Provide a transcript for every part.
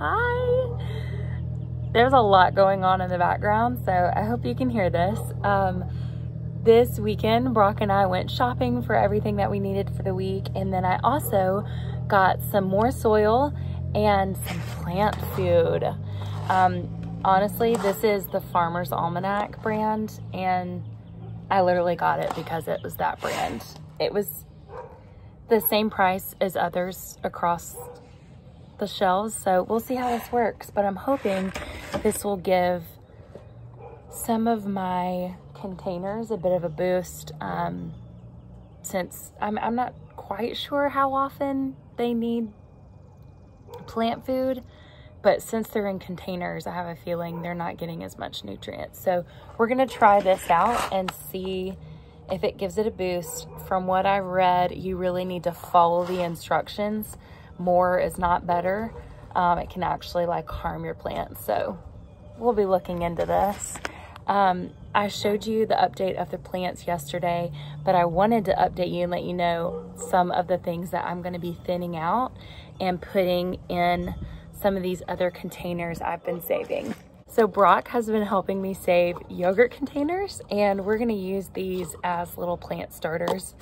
Hi. There's a lot going on in the background, so I hope you can hear this. This weekend, Brock and I went shopping for everything that we needed for the week, and then I also got some more soil and some plant food. Honestly, this is the Farmer's Almanac brand, and I literally got it because it was that brand. It was the same price as others across the shelves, so we'll see how this works, but I'm hoping this will give some of my containers a bit of a boost, since I'm not quite sure how often they need plant food, but since they're in containers, I have a feeling they're not getting as much nutrients. So we're gonna try this out and see if it gives it a boost. From what I've read, you really need to follow the instructions. More is not better. It can actually like harm your plants. So we'll be looking into this. I showed you the update of the plants yesterday, but I wanted to update you and let you know some of the things that I'm gonna be thinning out and putting in some of these other containers I've been saving. So Brock has been helping me save yogurt containers, and we're gonna use these as little plant starters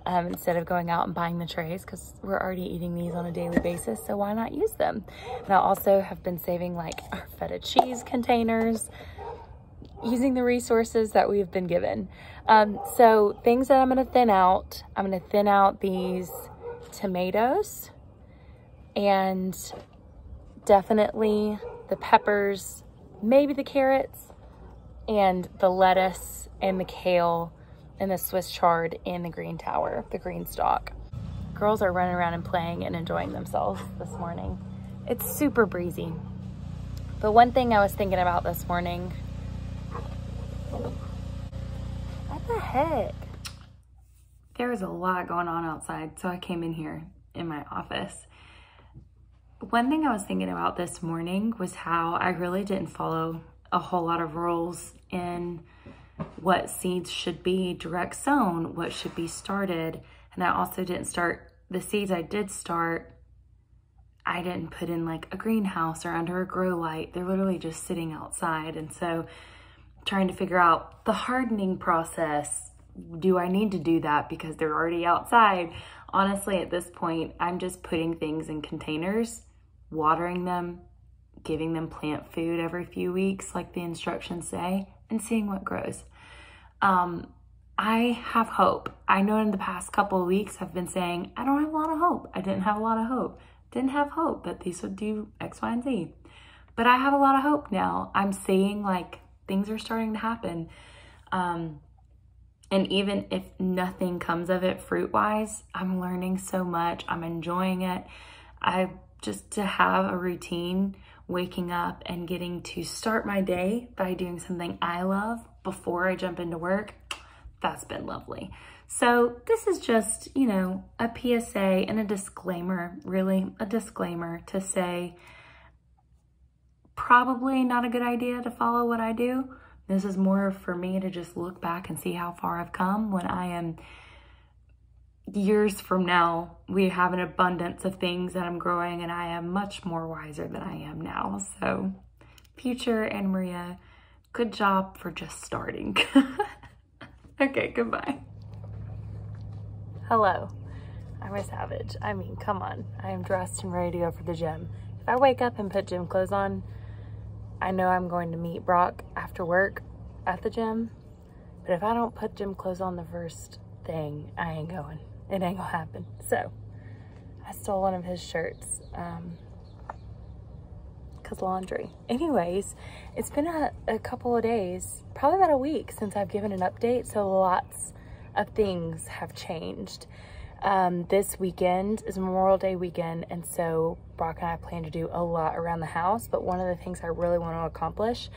instead of going out and buying the trays, because we're already eating these on a daily basis, so why not use them? And I also have been saving like our feta cheese containers, using the resources that we've been given. So things that I'm gonna thin out these tomatoes, and definitely the peppers, maybe the carrots, and the lettuce and the kale and the Swiss chard and the green tower, the green stalk. Girls are running around and playing and enjoying themselves this morning. It's super breezy. But one thing I was thinking about this morning, what the heck? There was a lot going on outside, so I came in here in my office. One thing I was thinking about this morning was how I really didn't follow a whole lot of rules in what seeds should be direct sown, what should be started. And I also didn't start, the seeds I did start, I didn't put in like a greenhouse or under a grow light. They're literally just sitting outside. And so trying to figure out the hardening process, do I need to do that because they're already outside? Honestly, at this point, I'm just putting things in containers, watering them, giving them plant food every few weeks, like the instructions say, and seeing what grows. I have hope. I know in the past couple of weeks, I've been saying, I don't have a lot of hope. I didn't have a lot of hope. Didn't have hope that these would do X, Y, and Z. But I have a lot of hope now. I'm seeing like things are starting to happen. And even if nothing comes of it fruit-wise, I'm learning so much. I'm enjoying it. Just to have a routine, waking up and getting to start my day by doing something I love before I jump into work, that's been lovely. So this is just, you know, a PSA and a disclaimer, really a disclaimer to say, probably not a good idea to follow what I do. This is more for me to just look back and see how far I've come when I am years from now. We have an abundance of things that I'm growing, and I am much more wiser than I am now. So Future and Maria, good job for just starting. Okay, goodbye. Hello, I'm a savage. I mean, come on. I am dressed and ready to go for the gym. If I wake up and put gym clothes on, I know I'm going to meet Brock after work at the gym, but if I don't put gym clothes on the first thing, I ain't going. It ain't gonna happen. So I stole one of his shirts, cause laundry. Anyways, it's been a couple of days, probably about a week since I've given an update, so lots of things have changed. This weekend is Memorial Day weekend, and so Brock and I plan to do a lot around the house, but one of the things I really want to accomplish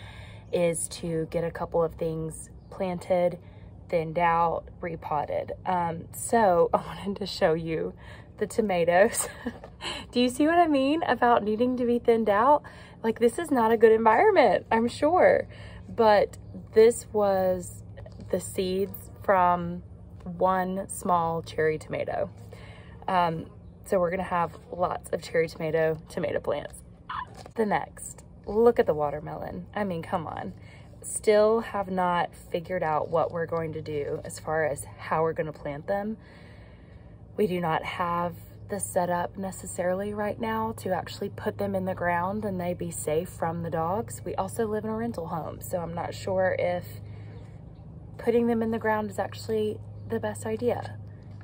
is to get a couple of things planted, thinned out, repotted. So I wanted to show you the tomatoes. Do you see what I mean about needing to be thinned out? Like, this is not a good environment, I'm sure, but this was the seeds from one small cherry tomato. So we're gonna have lots of cherry tomato plants. the next. Look at the watermelon. I mean, come on. Still have not figured out what we're going to do as far as how we're going to plant them. We do not have the setup necessarily right now to actually put them in the ground and they be safe from the dogs. We also live in a rental home, so I'm not sure if putting them in the ground is actually the best idea.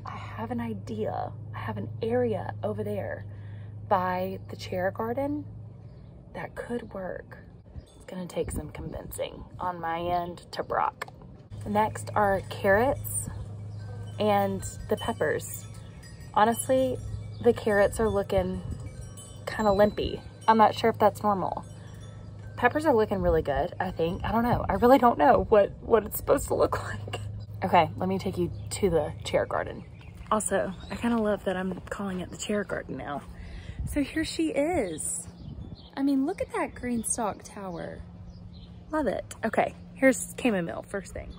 I have an idea. I have an area over there by the chair garden that could work. It's gonna take some convincing on my end to Brock. Next are carrots and the peppers. Honestly, the carrots are looking kind of limpy. I'm not sure if that's normal. Peppers are looking really good, I think. I don't know. I really don't know what it's supposed to look like. Okay, let me take you to the chair garden. Also, I kind of love that I'm calling it the chair garden now. So here she is. I mean, look at that green stalk tower. Love it. Okay, here's chamomile, first thing.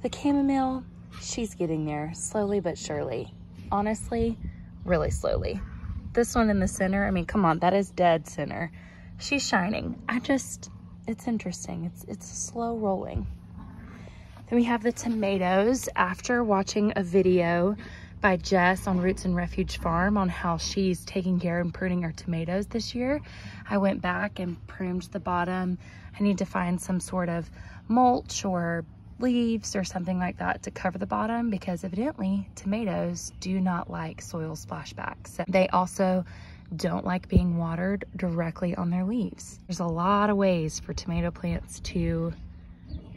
The chamomile, she's getting there slowly but surely. Honestly, really slowly. This one in the center, I mean, come on, that is dead center. She's shining. It's interesting. It's slow rolling. Then we have the tomatoes. After watching a video by Jess on Roots and Refuge Farm on how she's taking care and pruning her tomatoes this year, I went back and pruned the bottom. I need to find some sort of mulch or leaves or something like that to cover the bottom, because evidently tomatoes do not like soil splashbacks. So they also don't like being watered directly on their leaves. There's a lot of ways for tomato plants to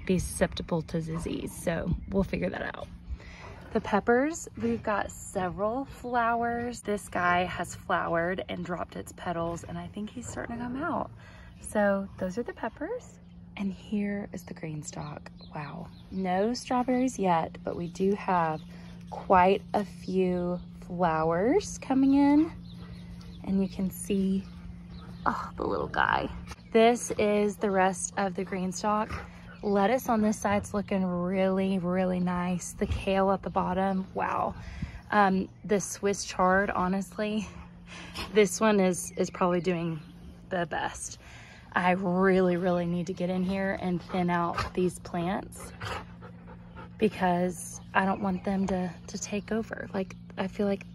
be susceptible to disease, so we'll figure that out. The peppers, we've got several flowers. This guy has flowered and dropped its petals, and I think he's starting to come out. So those are the peppers. And here is the green stalk. Wow. No strawberries yet, but we do have quite a few flowers coming in. And you can see, oh, the little guy. This is the rest of the green stalk. Lettuce on this side's looking really, really nice. The kale at the bottom, wow. The Swiss chard, honestly, this one is probably doing the best. I really, really need to get in here and thin out these plants because I don't want them to take over. Like, I feel like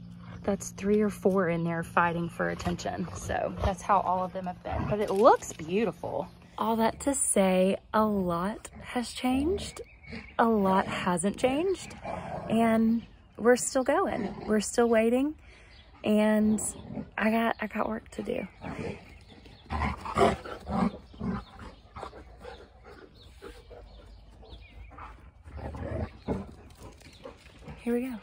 that's 3 or 4 in there fighting for attention. So that's how all of them have been, but it looks beautiful. All that to say, a lot has changed, a lot hasn't changed, and we're still going. We're still waiting, and I got work to do. Here we go.